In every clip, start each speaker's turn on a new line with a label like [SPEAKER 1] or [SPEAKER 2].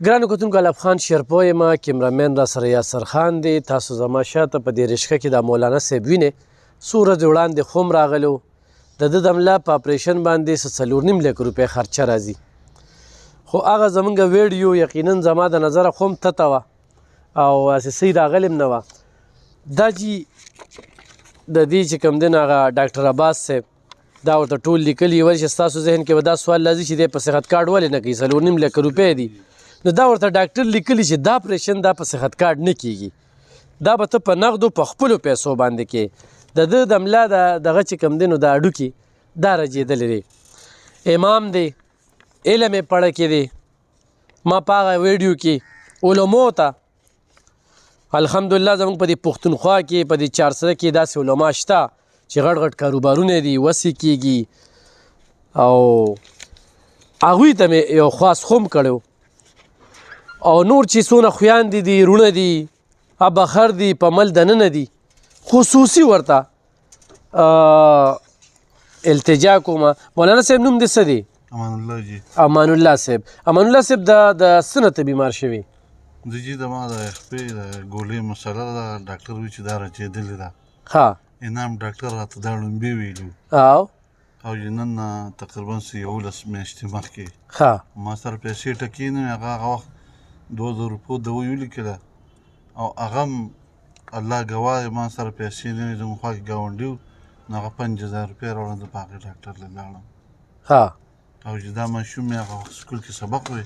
[SPEAKER 1] ګرانو کتونکو الف خان شیرپو یم کیمرامین را سره یاسر خان دی. تاسو زما شاته په دې رشقه کې د مولانا صاحب وینئ څو ورځې وړاندې خوم راغلی و. د ده د ملا په اپریشن باندې څه 4.5 لک روپۍ خرچه راځي. خو هغه زمونږ ویډیو یقینا زما د نظره خوم تته وه او هسې صحیح راغلې هم نه وه. دا جي د دې چې کوم دی نو هغه ډاکټر عباس صاحب دا ورته ټول لیکلي ول چې ستاسو ذهن کې به دا سوال راځي چې دی په صحت کارډ ولې نه کوي 4.5 لک روپۍ دي. نو دا ورته ډاکټر لیکلي چې دا اپریشن دا په صحت کارډ نه کیږي، دا به ته په نغدو په خپلو پیسو باندې کې. د ده د ملا دغه چې کوم دی نو د هډوکي دا رجېدلی دی. امام دی، علم یې پړه کې دی. ما په هغه ویډیو کې علمو ته الحمدلله زموږ په دې پښتونخوا کې په دې چارسده کې داسې علما شته چې غټ غټ کاروبارونه دي، وسې کېږي او هغوی ته مې یو خاص خوم کړی او نور چې څونه خویاندې دي، رونه دي، بخر دي، په مل دننه دي، خصوصي ورته التجا کومه. مولانا صاحب نوم دې څه دی؟
[SPEAKER 2] امان الله جی.
[SPEAKER 1] امان الله صاحب. امان الله صاحب د څه نه ته بیمار شوي؟
[SPEAKER 2] د جی د ما د خپې د ګولۍ مسله ده، ډاکټر وایي چې دا رچېدلې ده.
[SPEAKER 1] ها
[SPEAKER 2] انعام ډاکټر راته دا ړومبې ویلي
[SPEAKER 1] او
[SPEAKER 2] چې نن تقریبا 11 میاشتې مخکې
[SPEAKER 1] ها
[SPEAKER 2] ما سره پیسې ټکې نه وې. هغه وخت 2000 روپو دوی ولیکله او هغه هم الله ګواه دی ما سره پیسې نه وې. زموږ خوا کې ګاونډي و نو هغه 5000 روپۍ راوړل. د په هغې ډاکټر له لاړم او چې دا ماشوم مې هغه وخت سکول کې سبق وی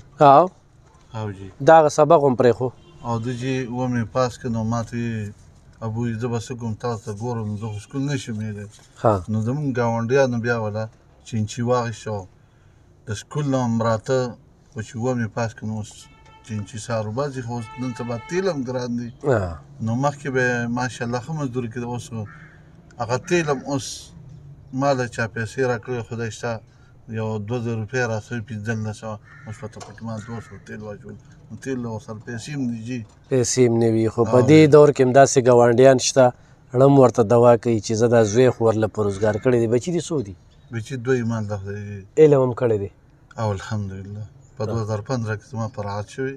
[SPEAKER 2] او جي
[SPEAKER 1] دا هغه سبق هم پرېښو
[SPEAKER 2] او د جي ومې پاس کړ. نو ما ته ابوی زه به څه کوم تاسو ته ګورم، زه خو سکول نه شم ویلی. نو زموږ ګاونډیانو بیا ولا چینچي واخیست او د سکول نه هم راته خو چې ومې پاس کړ نو اوس چینچي سهار وباسي. خو اوس نن سبا تیل هم ګران دي. نو مخکې به ماشاءالله ښه مزدوري کېده، اوس هغه تیل هم اوس ما له چا پیسې راکړې خدای شته یو 2000 روپۍ راسوي 1500 اوس ورته پکې ما 200 تیل واچول. نو تیل له ورسره پیسې هم دي جي،
[SPEAKER 1] پیسې هم نه وي. خو په دې دور کې هم داسې ګاونډیان شته ړم ورته دوا کوي چې زه دا زوی خو ورله په روزګار کړی دی. بچي دي څو دي؟
[SPEAKER 2] بچي 2 ایمان له خدای جي.
[SPEAKER 1] علم هم کړی دی
[SPEAKER 2] او الحمدلله په 2015 کې زما په رعایت شوي.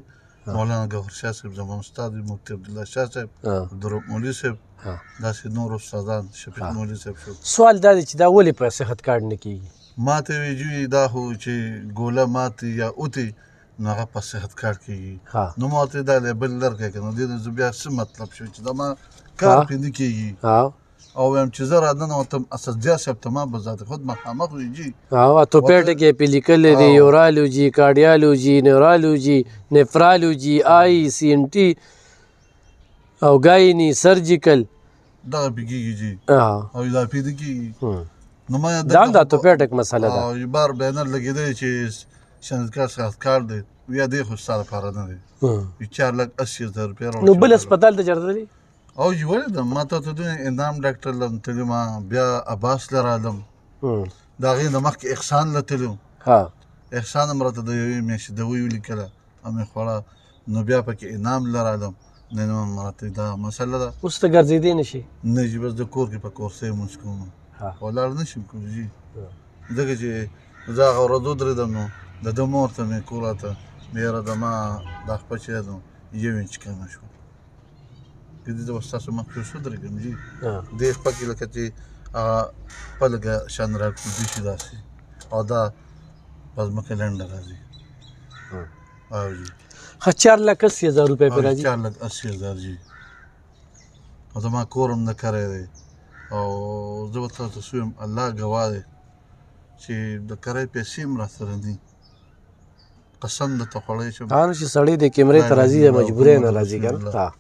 [SPEAKER 2] مولانا ګوهر شاه صاحب زما استاد وي، مفتي عبدالله شاه صاحب، عبدالرب مولوي صاحب، داسې نور استادان، شفیق مولوي صاحب شو.
[SPEAKER 1] سوال دا دی چې دا ولې په صحت کارډ نه کېږي؟
[SPEAKER 2] ما ته وی جوي دا خو چې ګوله ماتې یا اوتې نو هغه په صحت کارډ کېږي. نو ما ورته دا لیبل لرکړی که نو دې نه زه بیا څه مطلب شو چې دا ما کار پرې نه کېږي. او وایم چې زه راننوتم اسدجا صاحب ته ما به ذات خود مخامخ وي جي.
[SPEAKER 1] اتوپیټک یې پې لیکلی دی، یورالوجي، کارډیالوجي، نیورالوجي، نفرالوجي، آی سی ان ټي او ګایني سرجیکل
[SPEAKER 2] دغه پې کېږي جي او دا پې نه کېږي. نو ما
[SPEAKER 1] دا هم د اتوپیټک مسله ده.
[SPEAKER 2] او بار بینر لګېدی چې شنځکار صحت کارډ دی، بیا دی خو ستا لپاره نه دی. 4,80,000 روپۍ
[SPEAKER 1] نو بل هسپتال ته چېرته دی؟
[SPEAKER 2] او جي ولې ده ما ته ته انعام ډاکټر لم تلم، بیا عباس له رالم، د هغې نه مخکې احسان له تلم. احسان هم راته د یوې میاشتې دوی ولیکله او مې خوړه. نو بیا پکې انعام له رالم. نه هم راته دا مسله ده.
[SPEAKER 1] اوس ته ګرځېدی نه شي؟
[SPEAKER 2] نه جي بس د کور کې په کورسۍ مونځ کوم، ولاړ نه شم کوم جي. ځکه چې زه هغه ورځ ودرېدم نو د ده مور ته مې کور راته یاره د ما دا خپه چې دی نو 1 انچ کمه شوه. که دې زه به ستاسو مخکې ودرېږم جي دې خپه کې لکه چې هغه په لږه شان راکوزي شي داسې او دا په ځمکه لنډه راځي. او جي
[SPEAKER 1] ښه 4,80,000 روپۍ پرې راځي.
[SPEAKER 2] 4,80,000 جي او زما کور هم نه کری دی او زه به تاسو ته څه ویم الله ګواه دی چې د کرۍ پیسې هم را سره دي. قسم درته خوړی شم
[SPEAKER 1] نو چې سړی د کیمرې ته راځي د مجبورۍ نه راځي که نه.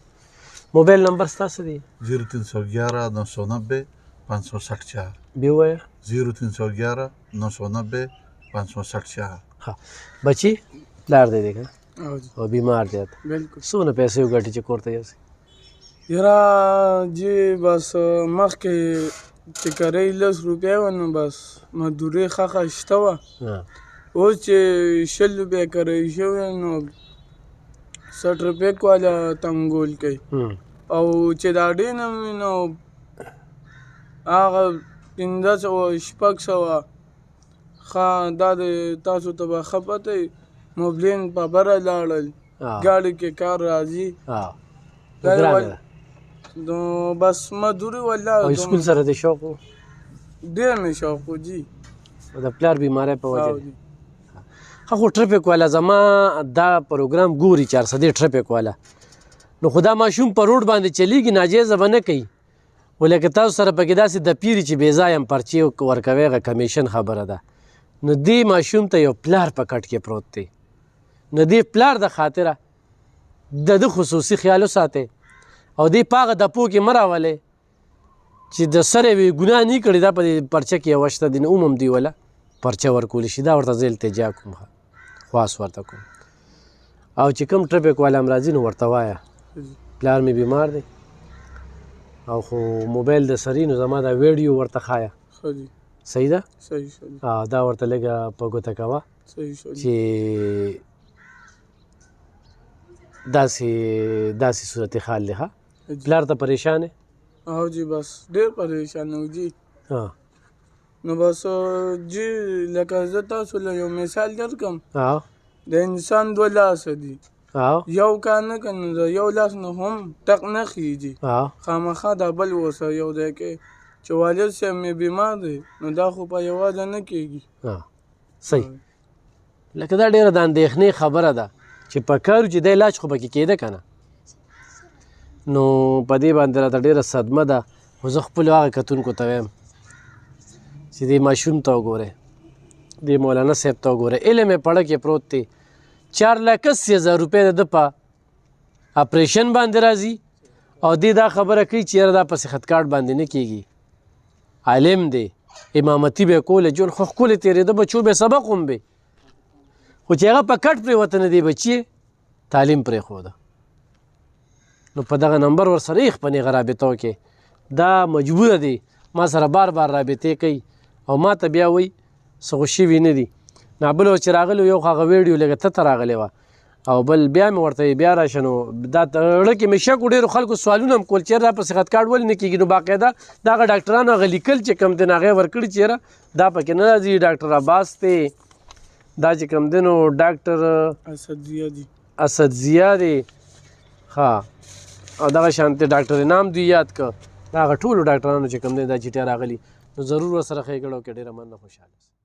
[SPEAKER 1] موبایل نمبر ستاسو دی؟
[SPEAKER 2] 0311 990 564.
[SPEAKER 1] بیا ووایه.
[SPEAKER 2] 0311 990 564.
[SPEAKER 1] ښه بچي پلار دی که او بیمار دی؟
[SPEAKER 3] بالکل.
[SPEAKER 1] څونه پیسې وګټي چې کور ته یاسې؟
[SPEAKER 3] یاره جی بس مخکې چې کرۍ 10 روپۍ وه نو بس مزدوري ښه شته وه. اوس چې 20 روپۍ کرۍ شوې نو 60 روپۍ کواله تمګول کوي او چې د اډې نه وي نو هغه 1500 شپږ ښه دا د تاسو ته به ښه پته وي. مبلین په بره لاړل ګاډي کې کار راځي نو بس مزدوري والله
[SPEAKER 1] او سکول سره د شوق
[SPEAKER 3] ډېر مې شوق و جي
[SPEAKER 1] د پلار بیماری په وجه خو ټریفک والا زما دا پروګرام ګوري 400 ټریفک والا نو خدا ماشوم په روډ باندې چلیږي ناجیزه به نه کوي ولکه تاسو سره پکې داسې د پیري چې بې ځایه پرچې ورکوي هغه کمیشن خبره ده نو دې ماشوم ته یو پلار په کټ کې پروت دی نو دې پلار د خاطره د خصوصي خیال وساتئ او دې په هغه دپو کې مه راولئ چې د سره یې ګناه نه کړې دا په دې پرچه کې یوه شته دي نو هم دوی وله پرچه ورکولی شي دا ورته زه التجا کوم خواست ورته کوم او چې کوم ټریفک والا هم راځي نو ورته وایه پلار مې بیمار دی او خو موبایل د سري نو زما دا ویډیو ورته ښایه صحیح ده دا ورته لږه په ګوته کوه چې داسې صورت حال دی ښه پلار ته پریشان یې
[SPEAKER 3] او جی بس ډېر پریشان و جی نو بس جی لکه زه تاسو له یو مثال درکړم د انسان دوه لاسه دي یو کار نه کوي نو د یو لاس نه هم ټک نه خیږي خامخا دا بل اوسه یو دی کې چې والد صاحب مې بیمار دی نو دا خو په یوازې نه کېږي
[SPEAKER 1] صحیح لکه دا ډېره د اندېښنې خبره ده چې په کارو چې د علاج خو پکې کېده که نه نو په دې باندې راته ډېره صدمه ده خو زه خپلو هغه کتونکو ته وایم چې دې ماشوم ته وګورئ دې مولانا صاحب ته وګورئ علم یې پړه کې پروت دی 4,80,000 روپۍ د ده په اپریشن باندې راځي او دې دا خبره کوي چې یاره دا په صحت کارډ باندې نه کېږي عالم دی امامتي به یې کوله ژوند خو ښکلې تېرېده بچو به سبق هم به خو چې هغه په کټ پرېوته نه دی بچي تعلیم پرېښوده نو په دغه نمبر ورسره یې په نیغه رابطو کې دا مجبوره دی ما سره بار بار رابطې کوي او ما ته بیا وایي څه خو شوي نه دي نابل چې راغلی یو خو هغه ویډیو لږه تته راغلی وه او بل بیا مې ورته بیا راشه نو دا زړه کې مې شک و ډېرو خلکو سوالونه هم کول چې یاره دا په صحت کارډ ولې نه کېږي نو باقاعده د هغه ډاکټرانو هغه لیکل چې کوم دی نو هغه یې ورکړي چې یاره دا پکې نه راځي ډاکټر عباس دی دا چې کوم دی نو ډاکټر اسد ضیا دی ښه او دغه شانتې ډاکټر انعام دوی یاد که دا هغه ټولو ډاکټرانو چې کوم دی دا چیټۍ راغلي نو ضرور ورسره ښېګړه وکړئ ډېره مننه خوشحاله